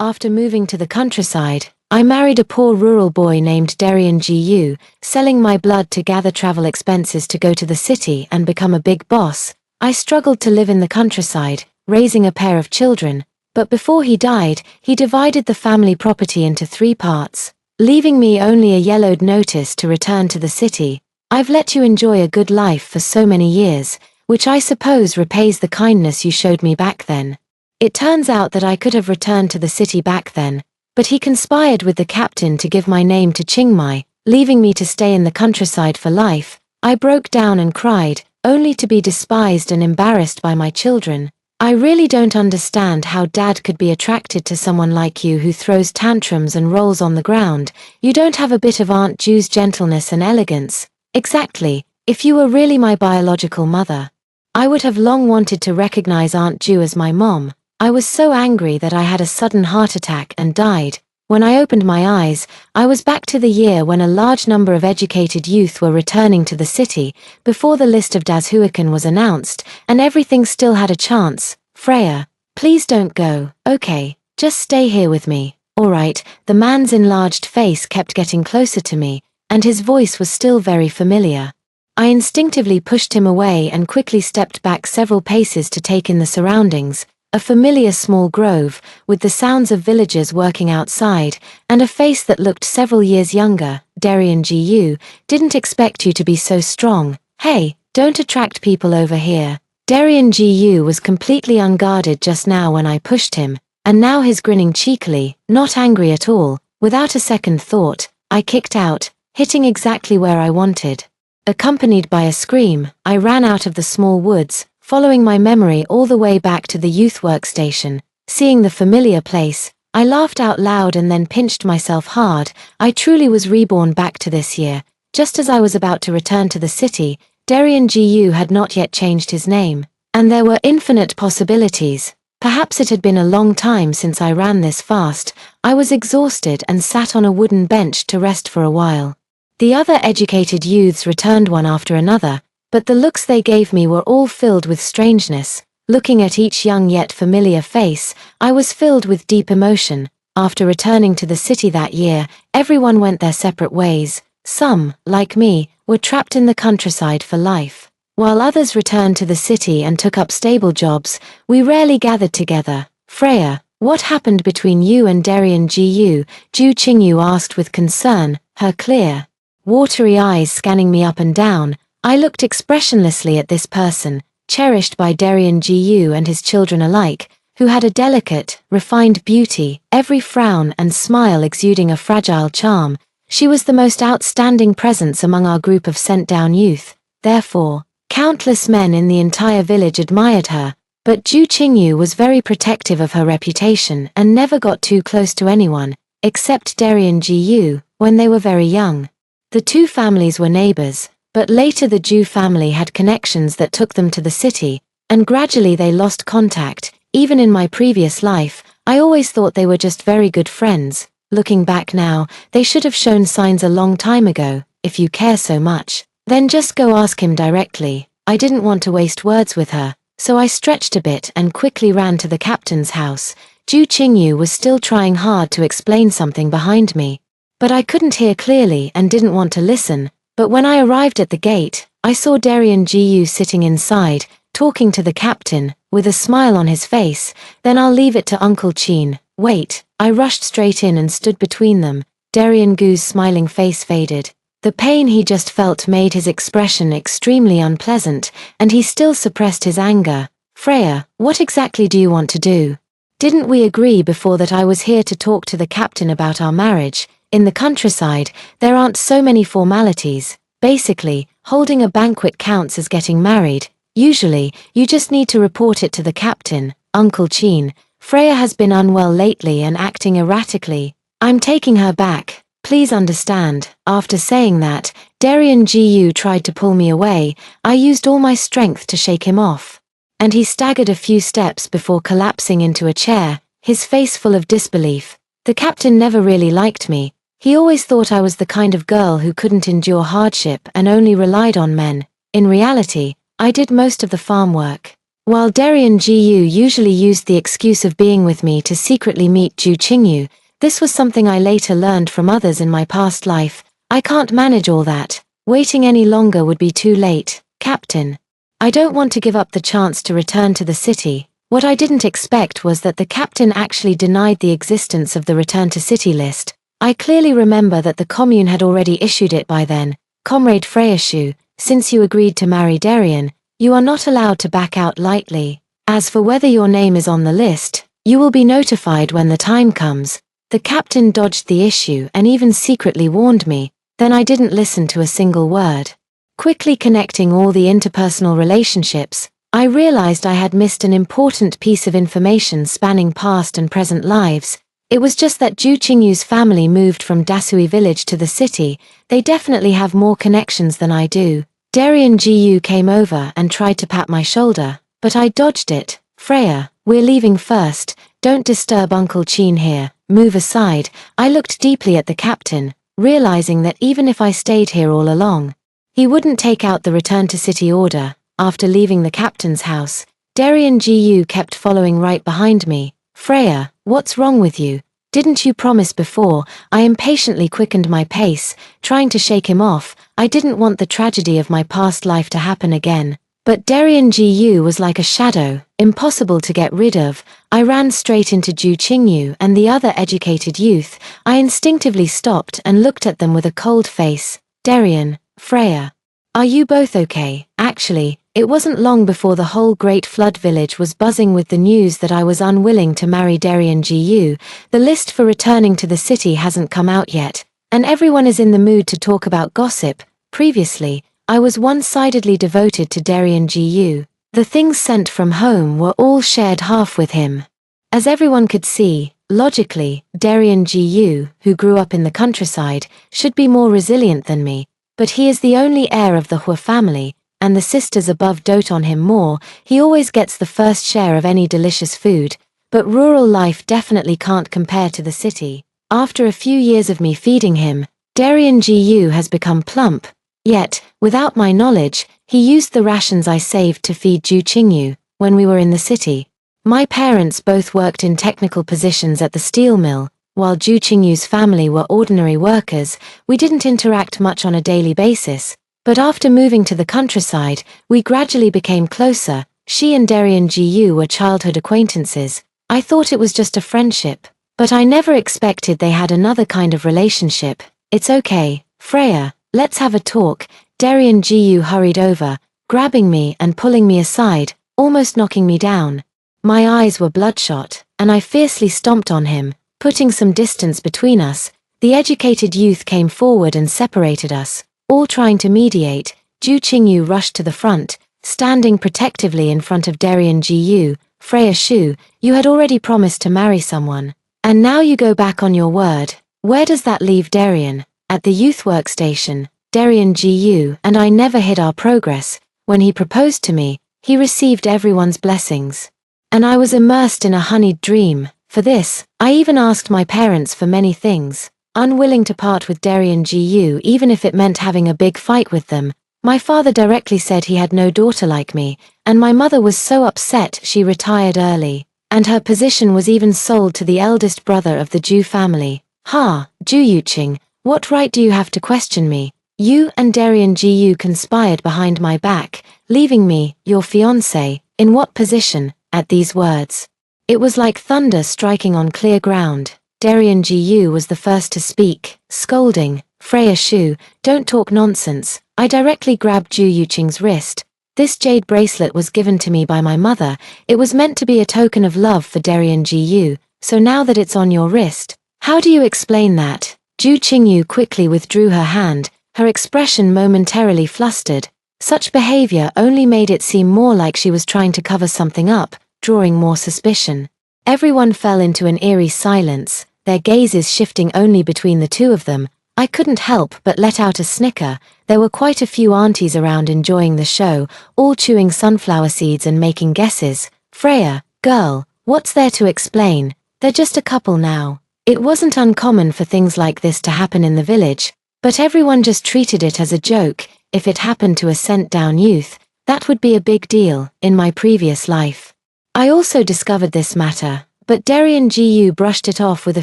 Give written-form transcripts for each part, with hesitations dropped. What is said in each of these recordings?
After moving to the countryside, I married a poor rural boy named Darian Gu, selling my blood to gather travel expenses to go to the city and become a big boss. I struggled to live in the countryside, raising a pair of children, but before he died, he divided the family property into 3 parts, leaving me only a yellowed notice to return to the city. I've let you enjoy a good life for so many years, which I suppose repays the kindness you showed me back then. It turns out that I could have returned to the city back then, but he conspired with the captain to give my name to Chiang Mai, leaving me to stay in the countryside for life. I broke down and cried, only to be despised and embarrassed by my children. I really don't understand how Dad could be attracted to someone like you who throws tantrums and rolls on the ground. You don't have a bit of Aunt Ju's gentleness and elegance. Exactly, if you were really my biological mother. I would have long wanted to recognize Aunt Ju as my mom. I was so angry that I had a sudden heart attack and died. When I opened my eyes, I was back to the year when a large number of educated youth were returning to the city, before the list of Dazuikan was announced, and everything still had a chance. Freya, please don't go, okay, just stay here with me. Alright, the man's enlarged face kept getting closer to me, and his voice was still very familiar. I instinctively pushed him away and quickly stepped back several paces to take in the surroundings. A familiar small grove, with the sounds of villagers working outside, and a face that looked several years younger. Darian Gu, didn't expect you to be so strong. Hey, don't attract people over here. Darian Gu was completely unguarded just now when I pushed him, and now he's grinning cheekily, not angry at all. Without a second thought, I kicked out, hitting exactly where I wanted. Accompanied by a scream, I ran out of the small woods, following my memory all the way back to the youth workstation. Seeing the familiar place, I laughed out loud and then pinched myself hard. I truly was reborn back to this year. Just as I was about to return to the city, Darian Gu had not yet changed his name, and there were infinite possibilities. Perhaps it had been a long time since I ran this fast. I was exhausted and sat on a wooden bench to rest for a while. The other educated youths returned one after another, but the looks they gave me were all filled with strangeness. Looking at each young yet familiar face, I was filled with deep emotion. After returning to the city that year, everyone went their separate ways. Some, like me, were trapped in the countryside for life. While others returned to the city and took up stable jobs, we rarely gathered together. Freya, what happened between you and Darian Gu? Ju Qingyu asked with concern, her clear, watery eyes scanning me up and down. I looked expressionlessly at this person, cherished by Darian Gu and his children alike, who had a delicate, refined beauty, every frown and smile exuding a fragile charm. She was the most outstanding presence among our group of sent-down youth. Therefore, countless men in the entire village admired her, but Ju Qingyu was very protective of her reputation and never got too close to anyone, except Darian Gu, when they were very young. The 2 families were neighbors, but later the Ju family had connections that took them to the city, and gradually they lost contact. Even in my previous life, I always thought they were just very good friends. Looking back now, they should have shown signs a long time ago. If you care so much, then just go ask him directly. I didn't want to waste words with her, so I stretched a bit and quickly ran to the captain's house. Ju Qingyu was still trying hard to explain something behind me, but I couldn't hear clearly and didn't want to listen. But when I arrived at the gate, I saw Darian Gu sitting inside, talking to the captain, with a smile on his face. Then I'll leave it to Uncle Chin. Wait, I rushed straight in and stood between them. Darian Gu's smiling face faded. The pain he just felt made his expression extremely unpleasant, and he still suppressed his anger. Freya, what exactly do you want to do? Didn't we agree before that I was here to talk to the captain about our marriage? In the countryside, there aren't so many formalities. Basically, holding a banquet counts as getting married. Usually, you just need to report it to the captain. Uncle Chin, Freya has been unwell lately and acting erratically. I'm taking her back. Please understand. After saying that, Darian Gu tried to pull me away. I used all my strength to shake him off, and he staggered a few steps before collapsing into a chair, his face full of disbelief. The captain never really liked me. He always thought I was the kind of girl who couldn't endure hardship and only relied on men. In reality, I did most of the farm work. While Darian Gu usually used the excuse of being with me to secretly meet Ju Qingyu, this was something I later learned from others in my past life. I can't manage all that. Waiting any longer would be too late, Captain. I don't want to give up the chance to return to the city. What I didn't expect was that the captain actually denied the existence of the Return to City list. I clearly remember that the commune had already issued it by then. Comrade Freyashu, since you agreed to marry Darian, you are not allowed to back out lightly. As for whether your name is on the list, you will be notified when the time comes. The captain dodged the issue and even secretly warned me, then I didn't listen to a single word. Quickly connecting all the interpersonal relationships, I realized I had missed an important piece of information spanning past and present lives. It was just that Ju Qingyu's family moved from Dasui village to the city. They definitely have more connections than I do. Darian Gu came over and tried to pat my shoulder, but I dodged it. Freya, we're leaving first. Don't disturb Uncle Qin here. Move aside. I looked deeply at the captain, realizing that even if I stayed here all along, he wouldn't take out the Return to City order. After leaving the captain's house, Darian Gu kept following right behind me. Freya, what's wrong with you? Didn't you promise before? I impatiently quickened my pace, trying to shake him off. I didn't want the tragedy of my past life to happen again. But Darian Gu was like a shadow, impossible to get rid of. I ran straight into Ju Qingyu and the other educated youth. I instinctively stopped and looked at them with a cold face. Darian, Freya, are you both okay? Actually, it wasn't long before the whole Great Flood village was buzzing with the news that I was unwilling to marry Darian Gu. The list for returning to the city hasn't come out yet, and everyone is in the mood to talk about gossip. Previously, I was one-sidedly devoted to Darian Gu. The things sent from home were all shared half with him. As everyone could see, logically, Darian Gu, who grew up in the countryside, should be more resilient than me, but he is the only heir of the Hua family, and the sisters above dote on him more. He always gets the first share of any delicious food, but rural life definitely can't compare to the city. After a few years of me feeding him, Darian Gu has become plump. Yet, without my knowledge, he used the rations I saved to feed Ju Qingyu when we were in the city. My parents both worked in technical positions at the steel mill. While Ju Qingyu's family were ordinary workers, we didn't interact much on a daily basis. But after moving to the countryside, we gradually became closer. She and Darian Gu were childhood acquaintances. I thought it was just a friendship, but I never expected they had another kind of relationship. It's okay, Freya, let's have a talk. Darian Gu hurried over, grabbing me and pulling me aside, almost knocking me down. My eyes were bloodshot, and I fiercely stomped on him, putting some distance between us. The educated youth came forward and separated us. All trying to mediate, Ju Qingyu rushed to the front, standing protectively in front of Darian Gu. Freya Shu, you had already promised to marry someone, and now you go back on your word. Where does that leave Darian? At the youth workstation, Darian Gu and I never hid our progress. When he proposed to me, he received everyone's blessings. And I was immersed in a honeyed dream. For this, I even asked my parents for many things. Unwilling to part with Darian Gu even if it meant having a big fight with them, my father directly said he had no daughter like me, and my mother was so upset she retired early, and her position was even sold to the eldest brother of the Ju family. Ha, Ju Yuqing, what right do you have to question me? You and Darian Gu conspired behind my back, leaving me, your fiancé, in what position? At these words, it was like thunder striking on clear ground. Darian Gu was the first to speak, scolding, Freya Shu, don't talk nonsense. I directly grabbed Ju Yuqing's wrist. This jade bracelet was given to me by my mother. It was meant to be a token of love for Darian Gu, so now that it's on your wrist, how do you explain that? Ju Qingyu quickly withdrew her hand, her expression momentarily flustered. Such behavior only made it seem more like she was trying to cover something up, drawing more suspicion. Everyone fell into an eerie silence, their gazes shifting only between the two of them. I couldn't help but let out a snicker. There were quite a few aunties around enjoying the show, all chewing sunflower seeds and making guesses. Freya, girl, what's there to explain? They're just a couple now. It wasn't uncommon for things like this to happen in the village, but everyone just treated it as a joke. If it happened to a sent-down youth, That would be a big deal, in my previous life. I also discovered this matter, but Darian Gu brushed it off with a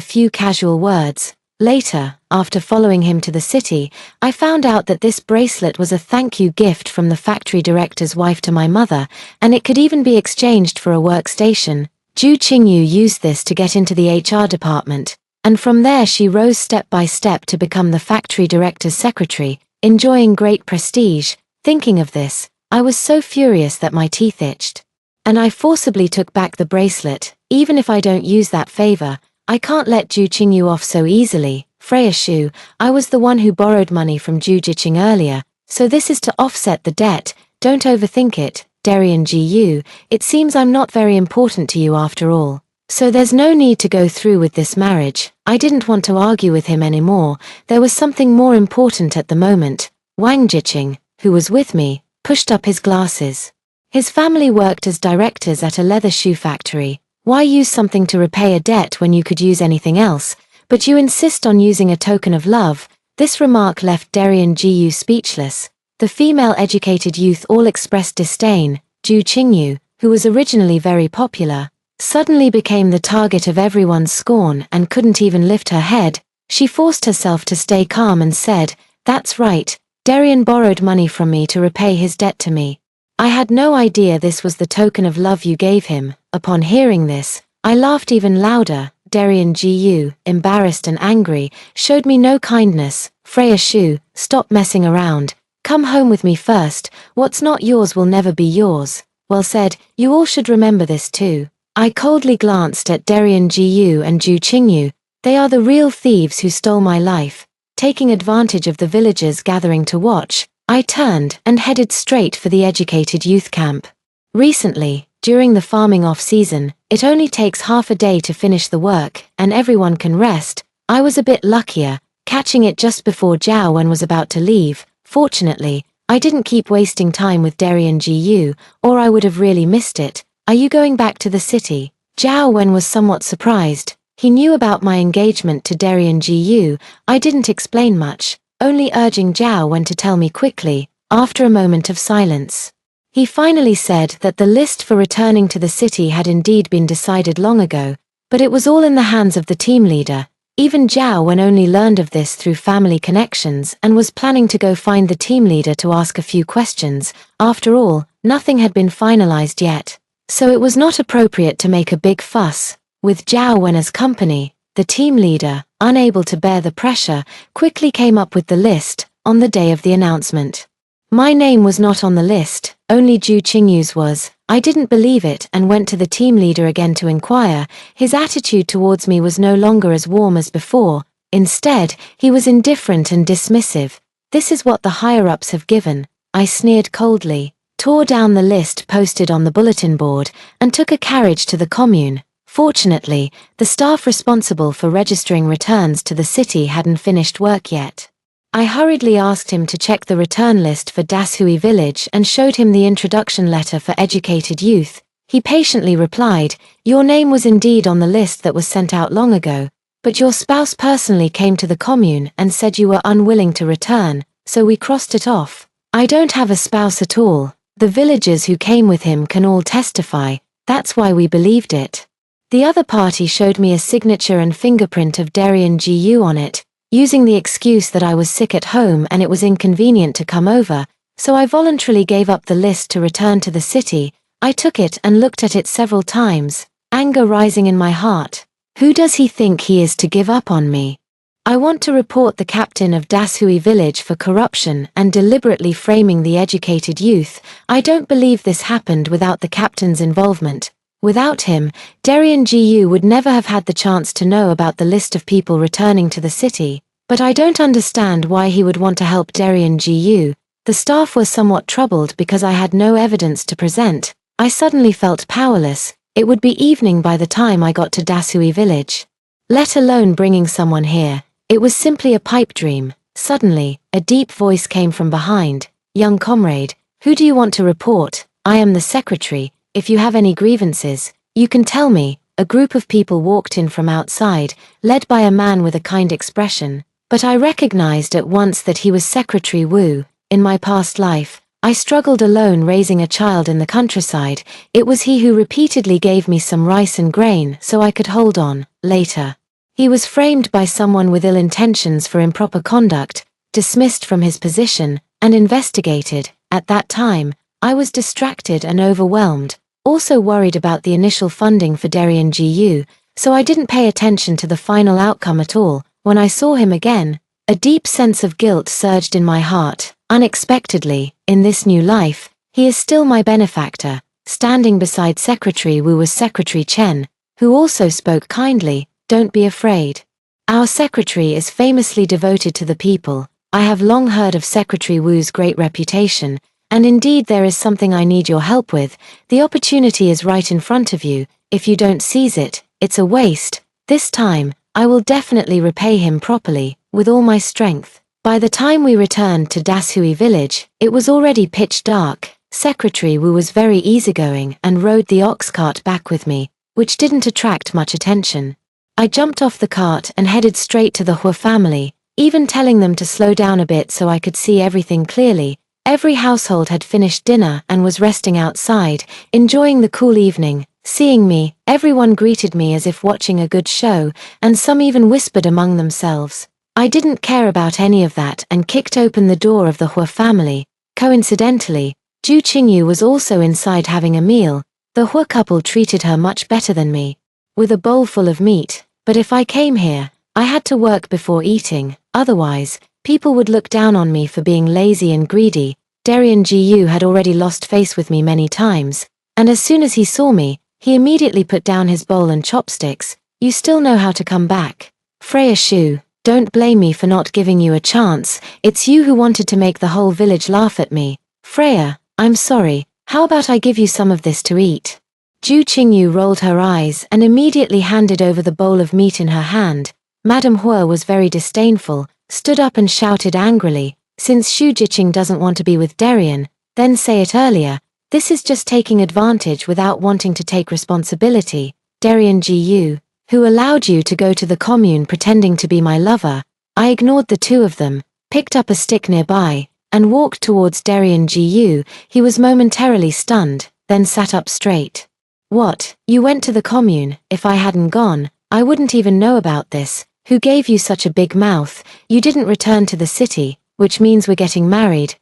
few casual words. Later, after following him to the city, I found out that this bracelet was a thank you gift from the factory director's wife to my mother, and it could even be exchanged for a workstation. Ju Qingyu used this to get into the HR department, and from there she rose step by step to become the factory director's secretary, enjoying great prestige. Thinking of this, I was so furious that my teeth itched. And I forcibly took back the bracelet. Even if I don't use that favor, I can't let Ju Qingyu off so easily. Freya Shu, I was the one who borrowed money from Ju Jiqing earlier, so this is to offset the debt. Don't overthink it, Darian Gu. It seems I'm not very important to you after all. So there's no need to go through with this marriage. I didn't want to argue with him anymore. There was something more important at the moment. Wang Jiqing, who was with me, pushed up his glasses. His family worked as directors at a leather shoe factory. Why use something to repay a debt when you could use anything else? But you insist on using a token of love. This remark left Darian Gu speechless. The female-educated youth all expressed disdain. Ju Qingyu, who was originally very popular, suddenly became the target of everyone's scorn and couldn't even lift her head. She forced herself to stay calm and said, "That's right, Darian borrowed money from me to repay his debt to me. I had no idea this was the token of love you gave him." Upon hearing this, I laughed even louder. Darian Gu, embarrassed and angry, showed me no kindness. Freya Shu, stop messing around. Come home with me first. What's not yours will never be yours. Well said, you all should remember this too. I coldly glanced at Darian Gu and Ju Qingyu. They are the real thieves who stole my life. Taking advantage of the villagers gathering to watch, I turned and headed straight for the educated youth camp. Recently, during the farming off-season, it only takes half a day to finish the work, and everyone can rest. I was a bit luckier, catching it just before Zhao Wen was about to leave. Fortunately, I didn't keep wasting time with Darian Gu, or I would have really missed it. Are you going back to the city? Zhao Wen was somewhat surprised. He knew about my engagement to Darian Gu. I didn't explain much, only urging Zhao Wen to tell me quickly. After a moment of silence, he finally said that the list for returning to the city had indeed been decided long ago, but it was all in the hands of the team leader. Even Zhao Wen only learned of this through family connections and was planning to go find the team leader to ask a few questions. After all, nothing had been finalized yet, so it was not appropriate to make a big fuss. With Zhao Wen as company, the team leader, unable to bear the pressure, quickly came up with the list. On the day of the announcement, my name was not on the list, only Ju Qingyu's was. I didn't believe it and went to the team leader again to inquire. His attitude towards me was no longer as warm as before. Instead, he was indifferent and dismissive. This is what the higher-ups have given. I sneered coldly, tore down the list posted on the bulletin board, and took a carriage to the commune. Fortunately, the staff responsible for registering returns to the city hadn't finished work yet. I hurriedly asked him to check the return list for Dashui village and showed him the introduction letter for educated youth. He patiently replied, "Your name was indeed on the list that was sent out long ago, but your spouse personally came to the commune and said you were unwilling to return, so we crossed it off. I don't have a spouse at all. The villagers who came with him can all testify. That's why we believed it." The other party showed me a signature and fingerprint of Darian Gu on it, using the excuse that I was sick at home and it was inconvenient to come over, so I voluntarily gave up the list to return to the city. I took it and looked at it several times, anger rising in my heart. Who does he think he is to give up on me? I want to report the captain of Dashui village for corruption and deliberately framing the educated youth. I don't believe this happened without the captain's involvement. Without him, Darian Gu would never have had the chance to know about the list of people returning to the city, but I don't understand why he would want to help Darian Gu. The staff was somewhat troubled because I had no evidence to present. I suddenly felt powerless. It would be evening by the time I got to Dashui village. Let alone bringing someone here. It was simply a pipe dream. Suddenly, a deep voice came from behind. "Young comrade, who do you want to report? I am the secretary. If you have any grievances, you can tell me." A group of people walked in from outside, led by a man with a kind expression, but I recognized at once that he was Secretary Wu. In my past life, I struggled alone raising a child in the countryside. It was he who repeatedly gave me some rice and grain so I could hold on, later. He was framed by someone with ill intentions for improper conduct, dismissed from his position, and investigated. At that time, I was distracted and overwhelmed, also worried about the initial funding for Darien GU, so I didn't pay attention to the final outcome at all. When I saw him again, a deep sense of guilt surged in my heart. Unexpectedly, in this new life, he is still my benefactor. Standing beside Secretary Wu was Secretary Chen, who also spoke kindly. Don't be afraid. Our secretary is famously devoted to the people. I have long heard of Secretary Wu's great reputation, and indeed there is something I need your help with. The opportunity is right in front of you. If you don't seize it, it's a waste. This time, I will definitely repay him properly, with all my strength. By the time we returned to Dashui village, it was already pitch dark. Secretary Wu was very easygoing and rode the ox cart back with me, which didn't attract much attention. I jumped off the cart and headed straight to the Hua family, even telling them to slow down a bit so I could see everything clearly. Every household had finished dinner and was resting outside, enjoying the cool evening. Seeing me, everyone greeted me as if watching a good show, and some even whispered among themselves. I didn't care about any of that and kicked open the door of the Hua family. Coincidentally, Zhu Qingyu was also inside having a meal. The Hua couple treated her much better than me, with a bowl full of meat. But if I came here, I had to work before eating, otherwise, people would look down on me for being lazy and greedy. Darien GU had already lost face with me many times, and as soon as he saw me, he immediately put down his bowl and chopsticks. You still know how to come back. Freya Shu, don't blame me for not giving you a chance. It's you who wanted to make the whole village laugh at me. Freya, I'm sorry. How about I give you some of this to eat? Zhu Qingyu rolled her eyes and immediately handed over the bowl of meat in her hand. Madame Hua was very disdainful, stood up and shouted angrily, since Xu Jiqing doesn't want to be with Darien, then say it earlier. This is just taking advantage without wanting to take responsibility. Darien GU, who allowed you to go to the commune pretending to be my lover? I ignored the two of them, picked up a stick nearby, and walked towards Darien GU. He was momentarily stunned, then sat up straight. What, you went to the commune? If I hadn't gone, I wouldn't even know about this. Who gave you such a big mouth? You didn't return to the city, which means we're getting married.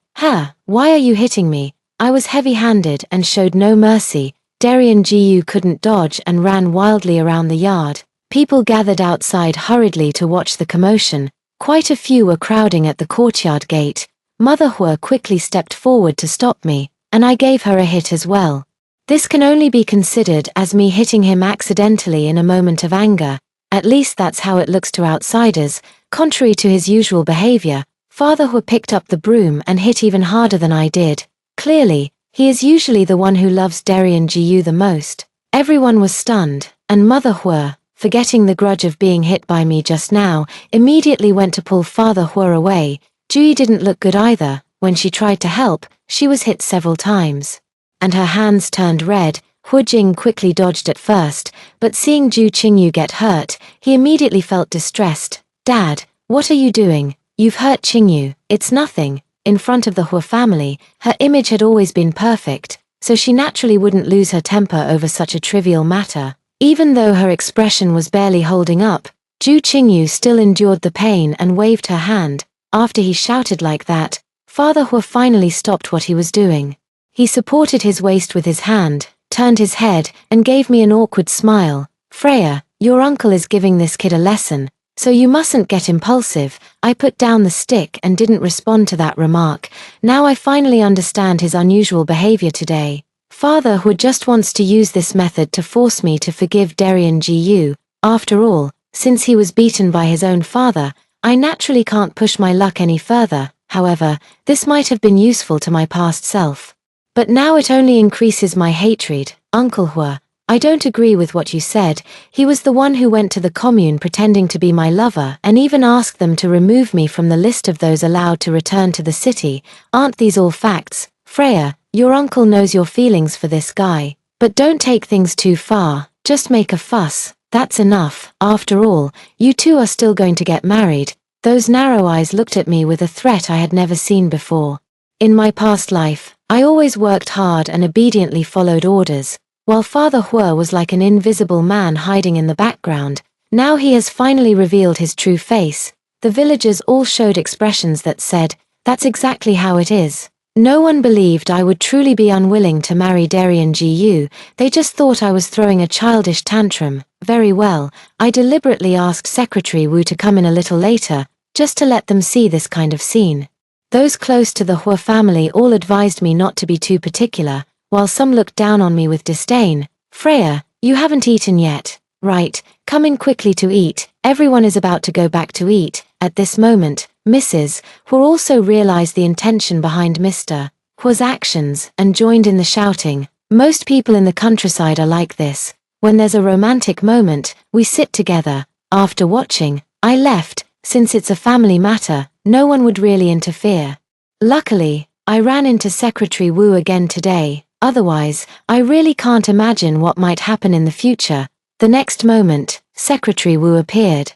Why are you hitting me? I was heavy-handed and showed no mercy. Darien GU couldn't dodge and ran wildly around the yard. People gathered outside hurriedly to watch the commotion. Quite a few were crowding at the courtyard gate. Mother Hua quickly stepped forward to stop me, and I gave her a hit as well. This can only be considered as me hitting him accidentally in a moment of anger. At least that's how it looks to outsiders. Contrary to his usual behavior, Father Hua picked up the broom and hit even harder than I did. Clearly, he is usually the one who loves Darien GU the most. Everyone was stunned, and Mother Hua, forgetting the grudge of being hit by me just now, immediately went to pull Father Hua away. Jui didn't look good either. When she tried to help, she was hit several times, and her hands turned red. Hu Jing quickly dodged at first, but seeing Zhu Qingyu get hurt, he immediately felt distressed. Dad, what are you doing? You've hurt Qingyu. It's nothing. In front of the Hua family, her image had always been perfect, so she naturally wouldn't lose her temper over such a trivial matter. Even though her expression was barely holding up, Zhu Qingyu still endured the pain and waved her hand. After he shouted like that, Father Hua finally stopped what he was doing. He supported his waist with his hand, turned his head, and gave me an awkward smile. Freya, your uncle is giving this kid a lesson, so you mustn't get impulsive. I put down the stick and didn't respond to that remark. Now I finally understand his unusual behavior today. Father Hua just wants to use this method to force me to forgive Darien GU. After all, since he was beaten by his own father, I naturally can't push my luck any further. However, this might have been useful to my past self. But now it only increases my hatred. Uncle Hua, I don't agree with what you said. He was the one who went to the commune pretending to be my lover and even asked them to remove me from the list of those allowed to return to the city. Aren't these all facts? Freya, your uncle knows your feelings for this guy. But don't take things too far. Just make a fuss. That's enough. After all, you two are still going to get married. Those narrow eyes looked at me with a threat I had never seen before. In my past life, I always worked hard and obediently followed orders, while Father Hua was like an invisible man hiding in the background. Now he has finally revealed his true face. The villagers all showed expressions that said, "That's exactly how it is." No one believed I would truly be unwilling to marry Darien Gu, they just thought I was throwing a childish tantrum. Very well, I deliberately asked Secretary Wu to come in a little later, just to let them see this kind of scene. Those close to the Hua family all advised me not to be too particular, while some looked down on me with disdain. "Freya, you haven't eaten yet. Right, come in quickly to eat, everyone is about to go back to eat." At this moment, Mrs. Hua also realized the intention behind Mr. Hua's actions and joined in the shouting. Most people in the countryside are like this. When there's a romantic moment, we sit together. After watching, I left. Since it's a family matter, no one would really interfere. Luckily, I ran into Secretary Wu again today, otherwise, I really can't imagine what might happen in the future. The next moment, Secretary Wu appeared.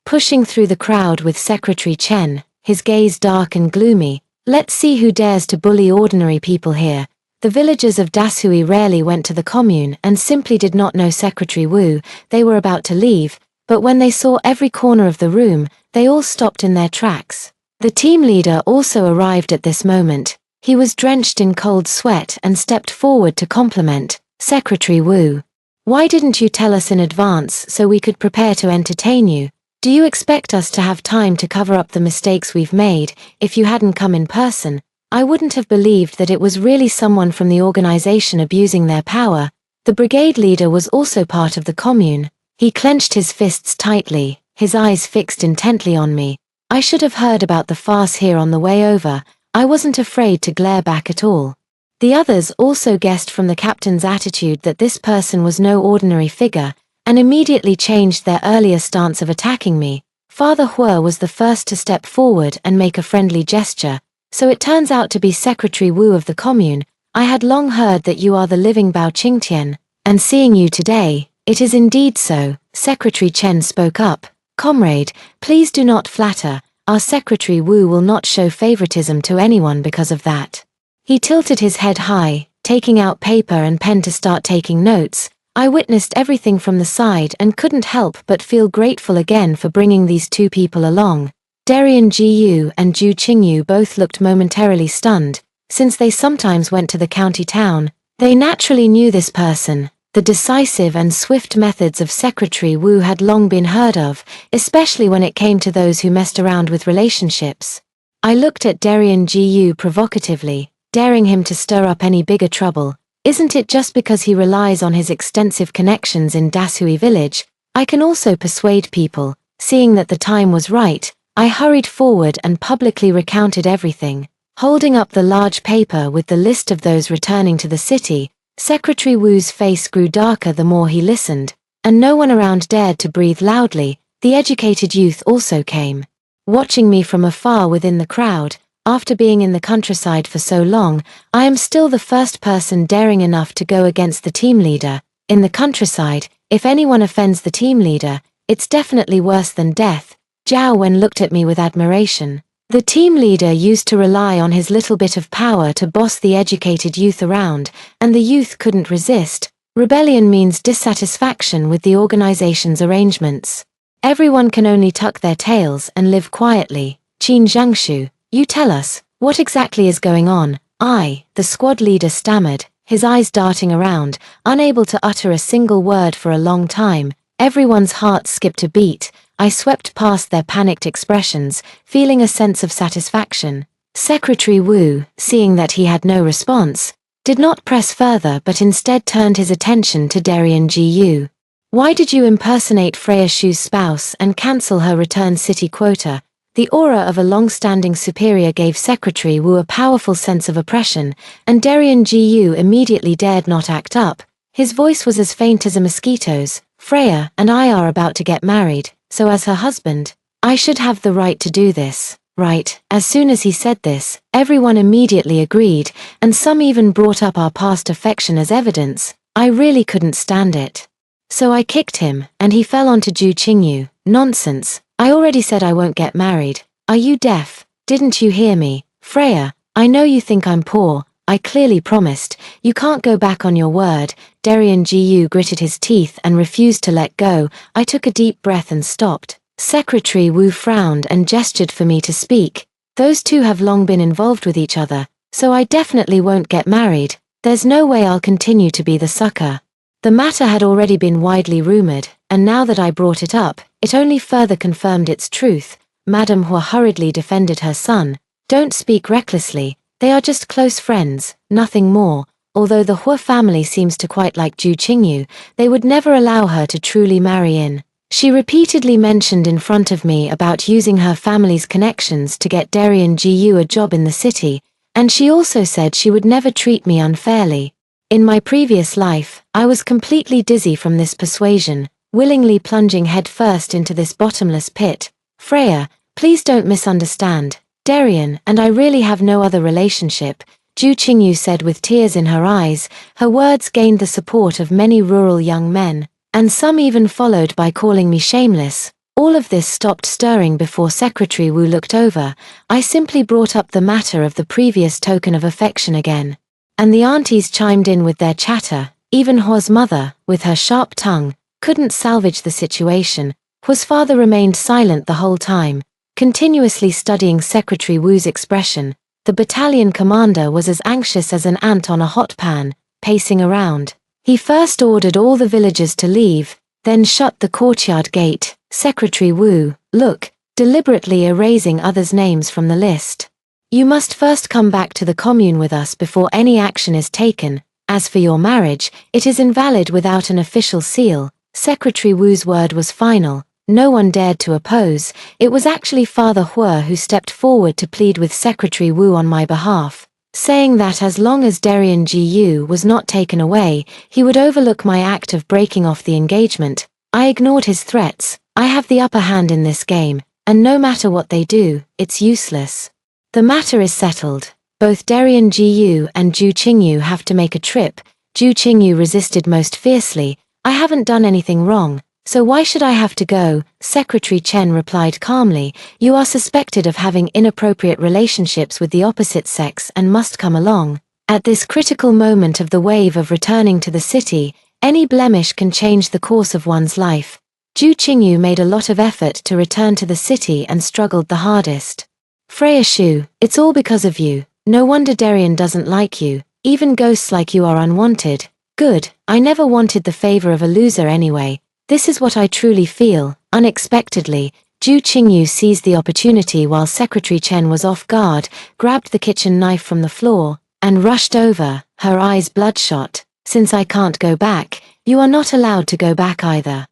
Pushing through the crowd with Secretary Chen, his gaze dark and gloomy. "Let's see who dares to bully ordinary people here." The villagers of Dashui rarely went to the commune and simply did not know Secretary Wu. They were about to leave, but when they saw every corner of the room, they all stopped in their tracks. The team leader also arrived at this moment. He was drenched in cold sweat and stepped forward to compliment Secretary Wu. "Why didn't you tell us in advance so we could prepare to entertain you? Do you expect us to have time to cover up the mistakes we've made? If you hadn't come in person, I wouldn't have believed that it was really someone from the organization abusing their power." The brigade leader was also part of the commune. He clenched his fists tightly, his eyes fixed intently on me. I should have heard about the farce here on the way over. I wasn't afraid to glare back at all. The others also guessed from the captain's attitude that this person was no ordinary figure, and immediately changed their earlier stance of attacking me. Father Hua was the first to step forward and make a friendly gesture. "So it turns out to be Secretary Wu of the commune. I had long heard that you are the living Bao Qingtian, and seeing you today, it is indeed so." Secretary Chen spoke up. "Comrade, please do not flatter. Our Secretary Wu will not show favoritism to anyone because of that." He tilted his head high, taking out paper and pen to start taking notes. I witnessed everything from the side and couldn't help but feel grateful again for bringing these two people along. Darien Gu and Zhu Qingyu both looked momentarily stunned. Since they sometimes went to the county town, they naturally knew this person. The decisive and swift methods of Secretary Wu had long been heard of, especially when it came to those who messed around with relationships. I looked at Darien Gu provocatively, daring him to stir up any bigger trouble. Isn't it just because he relies on his extensive connections in Dashui village? I can also persuade people. Seeing that the time was right, I hurried forward and publicly recounted everything. Holding up the large paper with the list of those returning to the city, Secretary Wu's face grew darker the more he listened, and no one around dared to breathe loudly. The educated youth also came. Watching me from afar within the crowd, after being in the countryside for so long, I am still the first person daring enough to go against the team leader. In the countryside, if anyone offends the team leader, it's definitely worse than death. Zhao Wen looked at me with admiration. The team leader used to rely on his little bit of power to boss the educated youth around, and the youth couldn't resist. Rebellion means dissatisfaction with the organization's arrangements. Everyone can only tuck their tails and live quietly. Qin Zhangshu, you tell us, what exactly is going on? The squad leader stammered, his eyes darting around, unable to utter a single word for a long time. Everyone's heart skipped a beat. I swept past their panicked expressions, feeling a sense of satisfaction. Secretary Wu, seeing that he had no response, did not press further but instead turned his attention to Darien Gu. "Why did you impersonate Freya Shu's spouse and cancel her return city quota?" The aura of a long-standing superior gave Secretary Wu a powerful sense of oppression, and Darien Gu immediately dared not act up. His voice was as faint as a mosquito's. "Freya and I are about to get married, so as her husband, I should have the right to do this, right?" As soon as he said this, everyone immediately agreed, and some even brought up our past affection as evidence. I really couldn't stand it. So I kicked him, and he fell onto Zhu Qingyu. "Nonsense. I already said I won't get married. Are you deaf? Didn't you hear me? Freya, I know you think I'm poor. I clearly promised. You can't go back on your word. Darian Gu gritted his teeth and refused to let go. I took a deep breath and stopped. Secretary Wu frowned and gestured for me to speak. Those two have long been involved with each other, so I definitely won't get married. There's no way I'll continue to be the sucker. The matter had already been widely rumored, and now that I brought it up, it only further confirmed its truth. Madame Hua hurriedly defended her son. Don't speak recklessly. They are just close friends, nothing more. Although the Hua family seems to quite like Zhu Qingyu, they would never allow her to truly marry in. She repeatedly mentioned in front of me about using her family's connections to get Darian Gu a job in the city, and she also said she would never treat me unfairly. In my previous life, I was completely dizzy from this persuasion, willingly plunging headfirst into this bottomless pit. Freya, please don't misunderstand. Darian and I really have no other relationship, Zhu Qingyu said with tears in her eyes. Her words gained the support of many rural young men, and some even followed by calling me shameless. All of this stopped stirring before Secretary Wu looked over. I simply brought up the matter of the previous token of affection again. And the aunties chimed in with their chatter. Even Hua's mother, with her sharp tongue, couldn't salvage the situation. Hua's father remained silent the whole time, continuously studying Secretary Wu's expression. The battalion commander was as anxious as an ant on a hot pan, pacing around. He first ordered all the villagers to leave, then shut the courtyard gate. Secretary Wu, look, deliberately erasing others' names from the list. You must first come back to the commune with us before any action is taken. As for your marriage, it is invalid without an official seal. Secretary Wu's word was final. No one dared to oppose. It was actually Father Hua who stepped forward to plead with Secretary Wu on my behalf, saying that as long as Darian Gu was not taken away, he would overlook my act of breaking off the engagement. I ignored his threats. I have the upper hand in this game, and no matter what they do, it's useless. The matter is settled. Both Darian Gu and Zhu Qingyu have to make a trip. Zhu Qingyu resisted most fiercely. I haven't done anything wrong, so why should I have to go? Secretary Chen replied calmly. You are suspected of having inappropriate relationships with the opposite sex and must come along. At this critical moment of the wave of returning to the city, any blemish can change the course of one's life. Zhu Qingyu made a lot of effort to return to the city and struggled the hardest. Freya Shu, it's all because of you. No wonder Darian doesn't like you. Even ghosts like you are unwanted. Good, I never wanted the favor of a loser anyway. This is what I truly feel. Unexpectedly, Zhu Qingyu seized the opportunity while Secretary Chen was off guard, grabbed the kitchen knife from the floor, and rushed over, her eyes bloodshot. Since I can't go back, you are not allowed to go back either.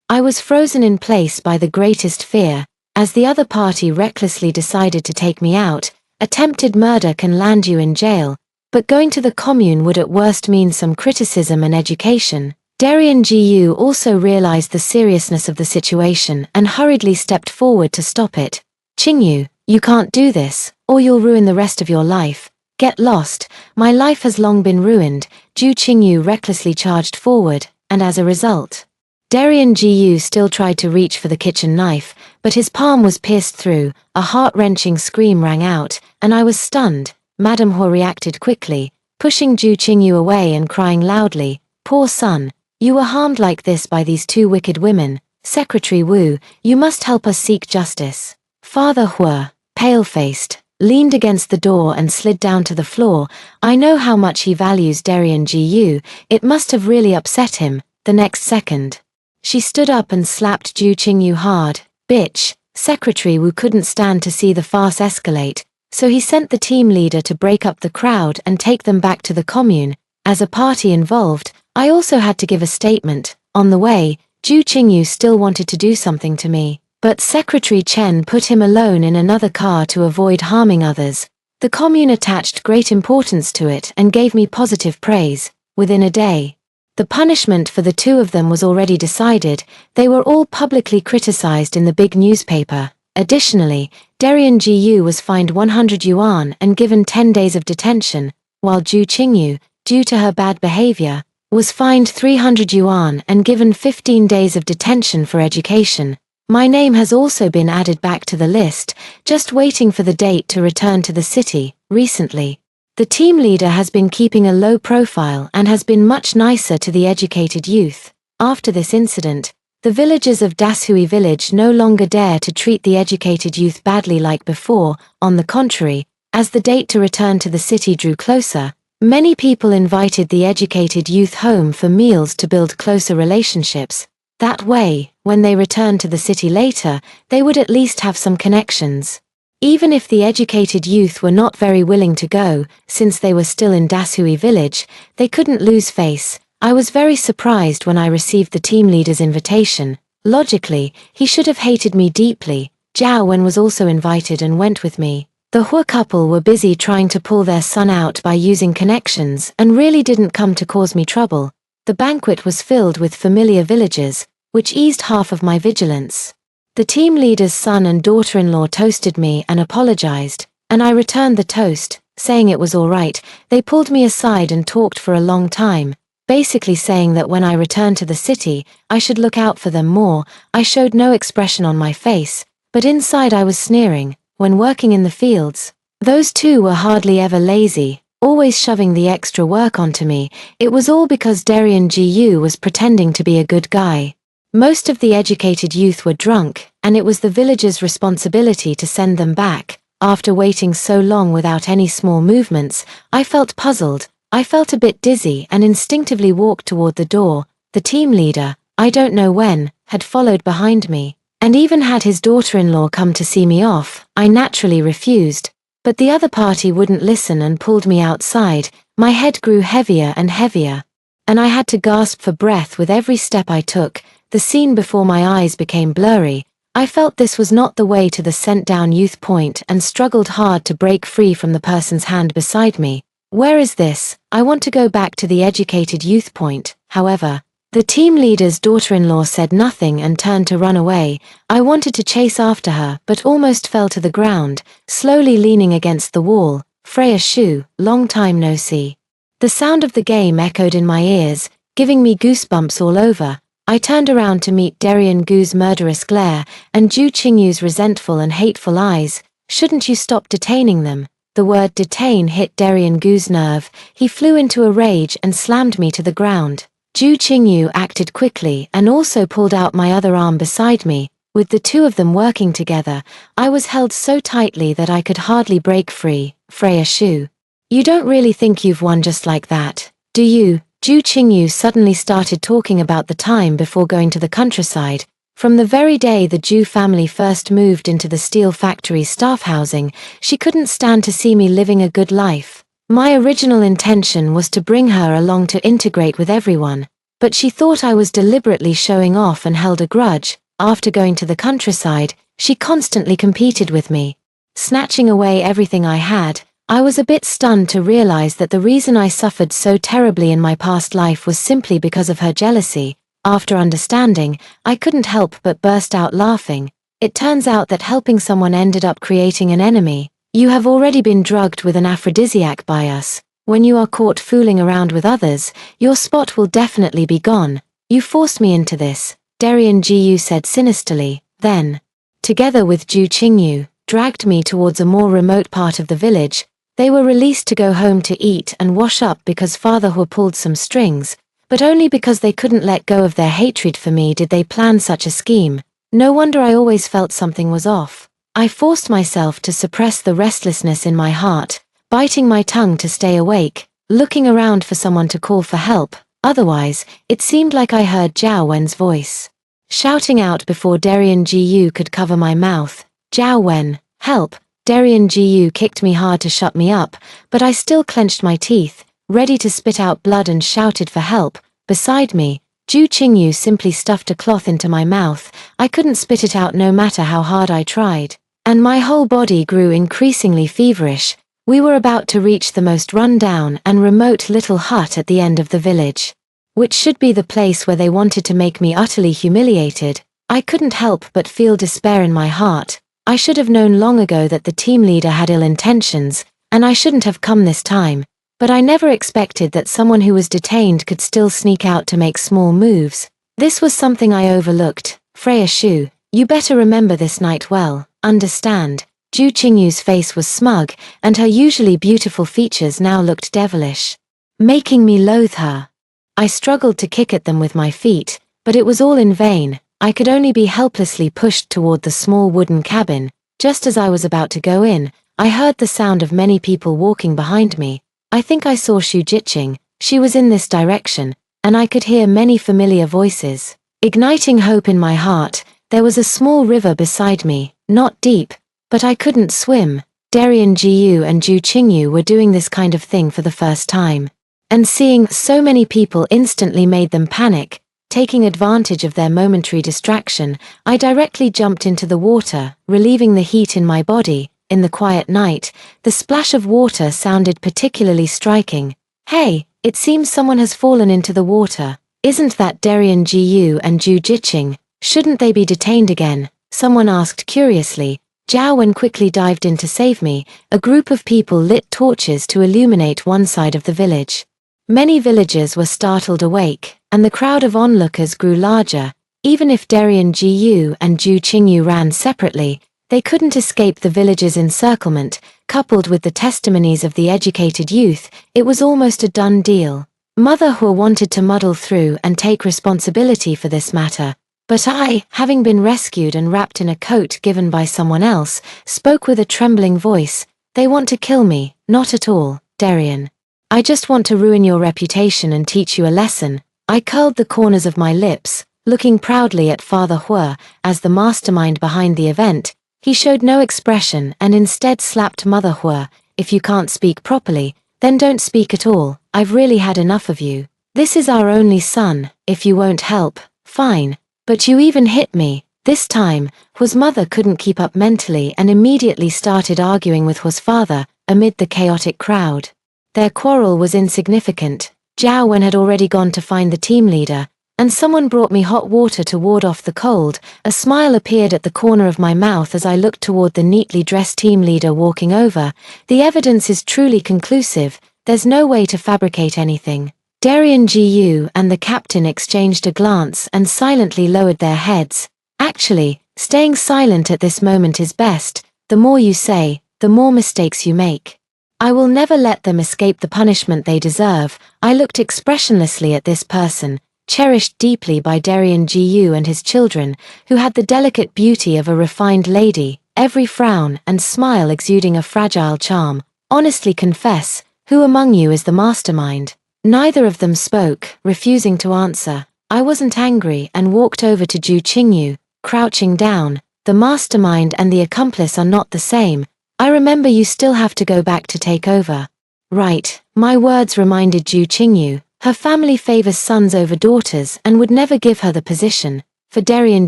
I was frozen in place by the greatest fear. As the other party recklessly decided to take me out, attempted murder can land you in jail, but going to the commune would at worst mean some criticism and education. Darian Gu also realized the seriousness of the situation and hurriedly stepped forward to stop it. Qingyu, you can't do this, or you'll ruin the rest of your life. Get lost, my life has long been ruined. Zhu Qingyu recklessly charged forward, and as a result, Darian Gu still tried to reach for the kitchen knife, but his palm was pierced through. A heart-wrenching scream rang out, and I was stunned. Madame Hua reacted quickly, pushing Zhu Qingyu away and crying loudly, "Poor son, you were harmed like this by these two wicked women. Secretary Wu, you must help us seek justice." Father Hua, pale-faced, leaned against the door and slid down to the floor. I know how much he values Darian Gu. It must have really upset him. The next second, she stood up and slapped Zhu Qingyu hard. Bitch. Secretary Wu couldn't stand to see the farce escalate, so he sent the team leader to break up the crowd and take them back to the commune. As a party involved, I also had to give a statement. On the way, Zhu Qingyu still wanted to do something to me, but Secretary Chen put him alone in another car to avoid harming others. The commune attached great importance to it and gave me positive praise. Within a day, the punishment for the two of them was already decided. They were all publicly criticized in the big newspaper. Additionally, Darian Gu was fined 100 yuan and given 10 days of detention, while Zhu Qingyu, due to her bad behavior, was fined 300 yuan and given 15 days of detention for education. My name has also been added back to the list, just waiting for the date to return to the city. Recently, The team leader has been keeping a low profile and has been much nicer to the educated youth. After this incident, the villagers of Dashui village no longer dare to treat the educated youth badly like before. On the contrary, as the date to return to the city drew closer, many people invited the educated youth home for meals to build closer relationships. That way, when they returned to the city later, they would at least have some connections. Even if the educated youth were not very willing to go, since they were still in Dashui village, they couldn't lose face. I was very surprised when I received the team leader's invitation. Logically, he should have hated me deeply. Zhao Wen was also invited and went with me. The Hua couple were busy trying to pull their son out by using connections and really didn't come to cause me trouble. The banquet was filled with familiar villagers, which eased half of my vigilance. The team leader's son and daughter-in-law toasted me and apologized, and I returned the toast, saying it was all right. They pulled me aside and talked for a long time, basically saying that when I returned to the city, I should look out for them more. I showed no expression on my face, but inside I was sneering. When working in the fields, those two were hardly ever lazy, always shoving the extra work onto me. It was all because Darian Gu was pretending to be a good guy. Most of the educated youth were drunk, and it was the villagers' responsibility to send them back. After waiting so long without any small movements, I felt puzzled. I felt a bit dizzy and instinctively walked toward the door. The team leader, I don't know when, had followed behind me, and even had his daughter-in-law come to see me off. I naturally refused, but the other party wouldn't listen and pulled me outside. My head grew heavier and heavier, and I had to gasp for breath with every step I took. The scene before my eyes became blurry. I felt this was not the way to the sent-down youth point and struggled hard to break free from the person's hand beside me. Where is this? I want to go back to the educated youth point. However, the team leader's daughter-in-law said nothing and turned to run away. I wanted to chase after her but almost fell to the ground, slowly leaning against the wall. Freya Shu, long time no see. The sound of the game echoed in my ears, giving me goosebumps all over. I turned around to meet Darian Gu's murderous glare and Zhu Qingyu's resentful and hateful eyes. Shouldn't you stop detaining them? The word detain hit Darian Gu's nerve. He flew into a rage and slammed me to the ground. Zhu Qingyu acted quickly and also pulled out my other arm beside me. With the two of them working together, I was held so tightly that I could hardly break free. Freya Shu, you don't really think you've won just like that, do you? Zhu Qingyu suddenly started talking about the time before going to the countryside. From the very day the Zhu family first moved into the steel factory's staff housing, she couldn't stand to see me living a good life. My original intention was to bring her along to integrate with everyone, but she thought I was deliberately showing off and held a grudge. After going to the countryside, she constantly competed with me, snatching away everything I had. I was a bit stunned to realize that the reason I suffered so terribly in my past life was simply because of her jealousy. After understanding, I couldn't help but burst out laughing. It turns out that helping someone ended up creating an enemy. You have already been drugged with an aphrodisiac by us. When you are caught fooling around with others, your spot will definitely be gone. You forced me into this, Darian Gu said sinisterly, then, together with Zhu Qingyu, dragged me towards a more remote part of the village. They were released to go home to eat and wash up because Father Hua pulled some strings, but only because they couldn't let go of their hatred for me did they plan such a scheme. No wonder I always felt something was off. I forced myself to suppress the restlessness in my heart, biting my tongue to stay awake, looking around for someone to call for help. Otherwise, it seemed like I heard Zhao Wen's voice, shouting out before Darian Gu could cover my mouth. Zhao Wen, help! Darian Gu kicked me hard to shut me up, but I still clenched my teeth, ready to spit out blood, and shouted for help. Beside me, Zhu Qingyu simply stuffed a cloth into my mouth. I couldn't spit it out no matter how hard I tried, and my whole body grew increasingly feverish. We were about to reach the most run-down and remote little hut at the end of the village, which should be the place where they wanted to make me utterly humiliated. I couldn't help but feel despair in my heart. I should have known long ago that the team leader had ill intentions, and I shouldn't have come this time. But I never expected that someone who was detained could still sneak out to make small moves. This was something I overlooked. Freya Shu, you better remember this night well, understand? Ju Qingyu's face was smug, and her usually beautiful features now looked devilish, making me loathe her. I struggled to kick at them with my feet, but it was all in vain. I could only be helplessly pushed toward the small wooden cabin. Just as I was about to go in, I heard the sound of many people walking behind me. I think I saw Xu Jiqing. She was in this direction, and I could hear many familiar voices. Igniting hope in my heart, there was a small river beside me, not deep, but I couldn't swim. Darian Jiyu and Ju Qingyu were doing this kind of thing for the first time. And seeing so many people instantly made them panic. Taking advantage of their momentary distraction, I directly jumped into the water, relieving the heat in my body. In the quiet night, the splash of water sounded particularly striking. Hey, it seems someone has fallen into the water. Isn't that Darian Jiyu and Ju Jiqing? Shouldn't they be detained again? Someone asked curiously. Zhao Wen quickly dived in to save me. A group of people lit torches to illuminate one side of the village. Many villagers were startled awake, and the crowd of onlookers grew larger. Even if Darian Jiyu and Ju Qingyu ran separately, they couldn't escape the village's encirclement. Coupled with the testimonies of the educated youth, it was almost a done deal. Mother Hua wanted to muddle through and take responsibility for this matter, but I, having been rescued and wrapped in a coat given by someone else, spoke with a trembling voice. They want to kill me, not at all, Darian. I just want to ruin your reputation and teach you a lesson. I curled the corners of my lips, looking proudly at Father Hua, as the mastermind behind the event. He showed no expression and instead slapped Mother Hua. If you can't speak properly, then don't speak at all. I've really had enough of you. This is our only son. If you won't help, fine. But you even hit me. This time, Hua's mother couldn't keep up mentally and immediately started arguing with Hua's father, amid the chaotic crowd. Their quarrel was insignificant. Zhao Wen had already gone to find the team leader, and someone brought me hot water to ward off the cold. A smile appeared at the corner of my mouth as I looked toward the neatly dressed team leader walking over. The evidence is truly conclusive. There's no way to fabricate anything. Darian Jiyu and the captain exchanged a glance and silently lowered their heads. Actually, staying silent at this moment is best. The more you say, the more mistakes you make. I will never let them escape the punishment they deserve. I looked expressionlessly at this person, cherished deeply by Darian Jiyu and his children, who had the delicate beauty of a refined lady, every frown and smile exuding a fragile charm. Honestly confess, who among you is the mastermind? Neither of them spoke, refusing to answer. I wasn't angry and walked over to Ju Qingyu, crouching down. The mastermind and the accomplice are not the same. I remember you still have to go back to take over. Right, my words reminded Ju Qingyu. Her family favors sons over daughters and would never give her the position. For Darian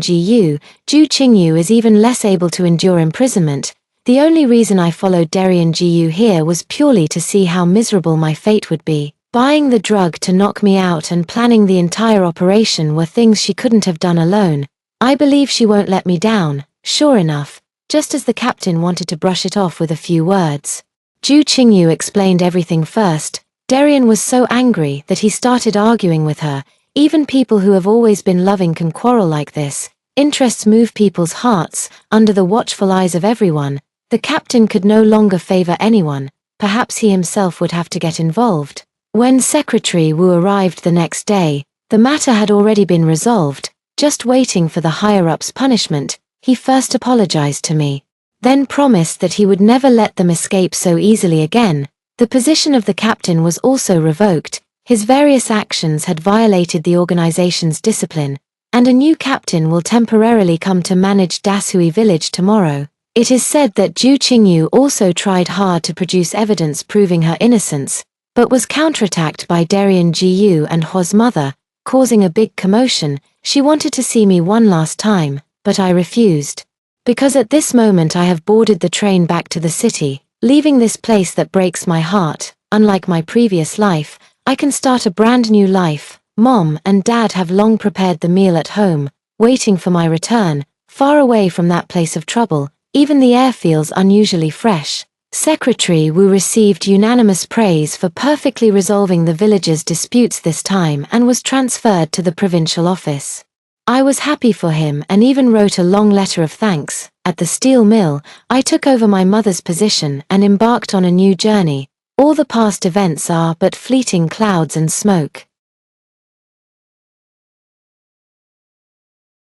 Jiyu, Ju Qingyu is even less able to endure imprisonment. The only reason I followed Darian Jiyu here was purely to see how miserable my fate would be. Buying the drug to knock me out and planning the entire operation were things she couldn't have done alone. I believe she won't let me down. Sure enough, just as the captain wanted to brush it off with a few words, Ju Qingyu explained everything first. Darian was so angry that he started arguing with her. Even people who have always been loving can quarrel like this. Interests move people's hearts. Under the watchful eyes of everyone, the captain could no longer favor anyone. Perhaps he himself would have to get involved. When Secretary Wu arrived the next day, the matter had already been resolved, just waiting for the higher-ups' punishment. He first apologized to me, then promised that he would never let them escape so easily again. The position of the captain was also revoked. His various actions had violated the organization's discipline, and a new captain will temporarily come to manage Dashui village tomorrow. It is said that Ju Qingyu also tried hard to produce evidence proving her innocence, but was counterattacked by Darian Jiyu and Hua's mother, causing a big commotion. She wanted to see me one last time, but I refused. Because at this moment I have boarded the train back to the city, leaving this place that breaks my heart. Unlike my previous life, I can start a brand new life. Mom and Dad have long prepared the meal at home, waiting for my return, far away from that place of trouble. Even the air feels unusually fresh. Secretary Wu received unanimous praise for perfectly resolving the villagers' disputes this time and was transferred to the provincial office. I was happy for him and even wrote a long letter of thanks. at the steel mill, I took over my mother's position and embarked on a new journey. All the past events are but fleeting clouds and smoke.